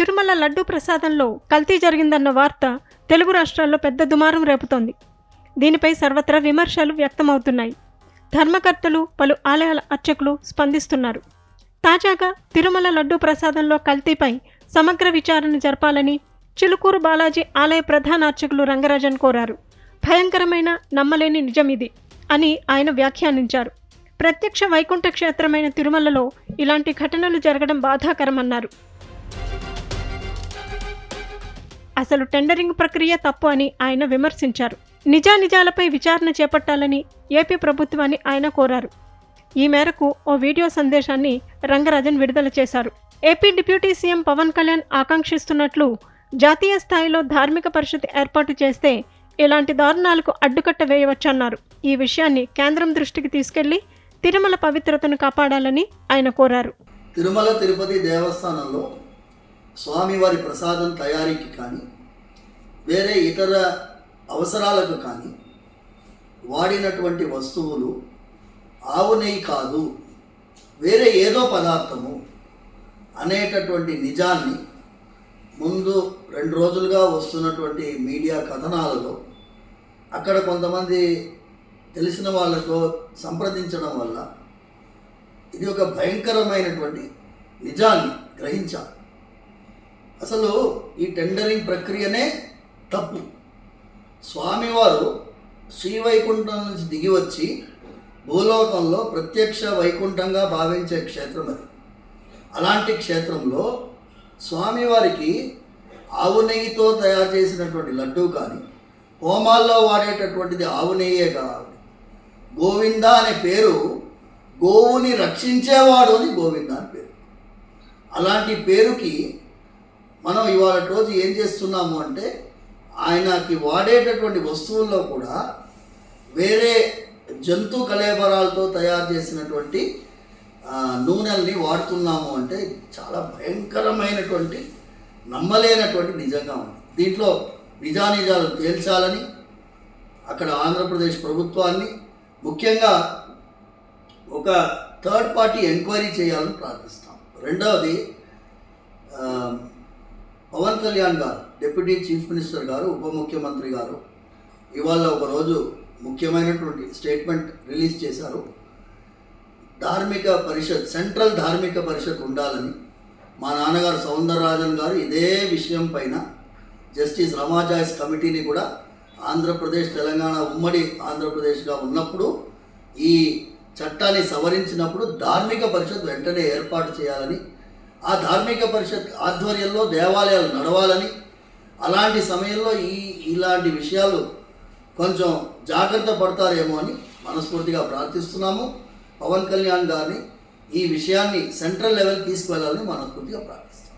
తిరుమల లడ్డూ ప్రసాదంలో కల్తీ జరిగిందన్న వార్త తెలుగు రాష్ట్రాల్లో పెద్ద దుమారం రేపుతోంది. దీనిపై సర్వత్రా విమర్శలు వ్యక్తమవుతున్నాయి. ధర్మకర్తలు, పలు ఆలయాల అర్చకులు స్పందిస్తున్నారు. తాజాగా తిరుమల లడ్డూ ప్రసాదంలో కల్తీపై సమగ్ర విచారణ జరపాలని చిలుకూరు బాలాజీ ఆలయ ప్రధాన అర్చకులు రంగరాజన్ కోరారు. భయంకరమైన, నమ్మలేని నిజం ఇది అని ఆయన వ్యాఖ్యానించారు. ప్రత్యక్ష వైకుంఠ క్షేత్రమైన తిరుమలలో ఇలాంటి ఘటనలు జరగడం బాధాకరమన్నారు. అసలు టెండరింగ్ ప్రక్రియ తప్పు అని ఆయన విమర్శించారు. నిజానిజాలపై విచారణ చేపట్టాలని ఏపీ ప్రభుత్వాన్ని ఆయన కోరారు. ఈ మేరకు ఓ వీడియో సందేశాన్ని రంగరాజన్ విడుదల చేశారు. AP deputy CM Pawan Kalyan ఆకాంక్షిస్తున్నట్లు జాతీయ స్థాయిలో ధార్మిక పరిషత్ ఏర్పాటు చేస్తే ఇలాంటి దారుణాలకు అడ్డుకట్ట వేయవచ్చన్నారు. ఈ విషయాన్ని కేంద్రం దృష్టికి తీసుకెళ్లి తిరుమల పవిత్రతను కాపాడాలని ఆయన కోరారు. తిరుమల తిరుపతి దేవస్థానంలో స్వామివారి ప్రసాదం తయారీకి కానీ వేరే ఇతర అవసరాలకు కానీ వాడినటువంటి వస్తువులు ఆవు నెయ్యి కాదు, వేరే ఏదో పదార్థము అనేటటువంటి నిజాన్ని ముందు 2 రోజులుగా వస్తున్నటువంటి మీడియా కథనాలలో అక్కడ కొంతమంది తెలిసిన వాళ్ళతో సంప్రదించడం వల్ల ఇది ఒక భయంకరమైనటువంటి నిజాన్ని గ్రహించాలి. అసలు ఈ టెండరింగ్ ప్రక్రియనే తప్పు. స్వామివారు శ్రీవైకుంఠం నుంచి దిగి వచ్చి భూలోకంలో ప్రత్యక్ష వైకుంఠంగా భావించే క్షేత్రం అది. అలాంటి క్షేత్రంలో స్వామివారికి ఆవు నెయ్యితో తయారు చేసినటువంటి లడ్డూ కానీ, హోమాల్లో వాడేటటువంటిది ఆవు నెయ్యే కాదు. గోవింద అనే పేరు గోవుని రక్షించేవాడు అని గోవింద అని పేరు. అలాంటి పేరుకి మనం ఇవాళ రోజు ఏం చేస్తున్నాము అంటే ఆయనకి వాడేటటువంటి వస్తువుల్లో కూడా వేరే జంతు కళేబరాలతో తయారు చేసినటువంటి నూనెల్ని వాడుతున్నాము అంటే చాలా భయంకరమైనటువంటి, నమ్మలేనటువంటి నిజంగా ఉంది. దీంట్లో నిజానిజాలు తేల్చాలని అక్కడ ఆంధ్రప్రదేశ్ ప్రభుత్వాన్ని, ముఖ్యంగా ఒక థర్డ్ పార్టీ ఎంక్వైరీ చేయాలని ప్రార్థిస్తాం. రెండవది, పవన్ కళ్యాణ్ గారు, డిప్యూటీ చీఫ్ మినిస్టర్ గారు, ఉప ముఖ్యమంత్రి గారు ఇవాళ ఒకరోజు ముఖ్యమైనటువంటి స్టేట్మెంట్ రిలీజ్ చేశారు. ధార్మిక పరిషత్, సెంట్రల్ ధార్మిక పరిషత్ ఉండాలని. మా నాన్నగారు సౌందరరాజన్ గారు ఇదే విషయం పైన జస్టిస్ రమాజాయిస్ కమిటీని కూడా ఆంధ్రప్రదేశ్, తెలంగాణ ఉమ్మడి ఆంధ్రప్రదేశ్గా ఉన్నప్పుడు ఈ చట్టాన్ని సవరించినప్పుడు ధార్మిక పరిషత్ వెంటనే ఏర్పాటు చేయాలని, ఆ ధార్మిక పరిషత్ ఆధ్వర్యంలో దేవాలయాలు నడవాలని, అలాంటి సమయంలో ఇలాంటి విషయాలు కొంచెం జాగ్రత్త పడతారేమో అని మనస్ఫూర్తిగా ప్రార్థిస్తున్నాము. పవన్ కళ్యాణ్ గారిని ఈ విషయాన్ని సెంట్రల్ లెవెల్ తీసుకువెళ్ళాలని మనస్ఫూర్తిగా ప్రార్థిస్తున్నాము.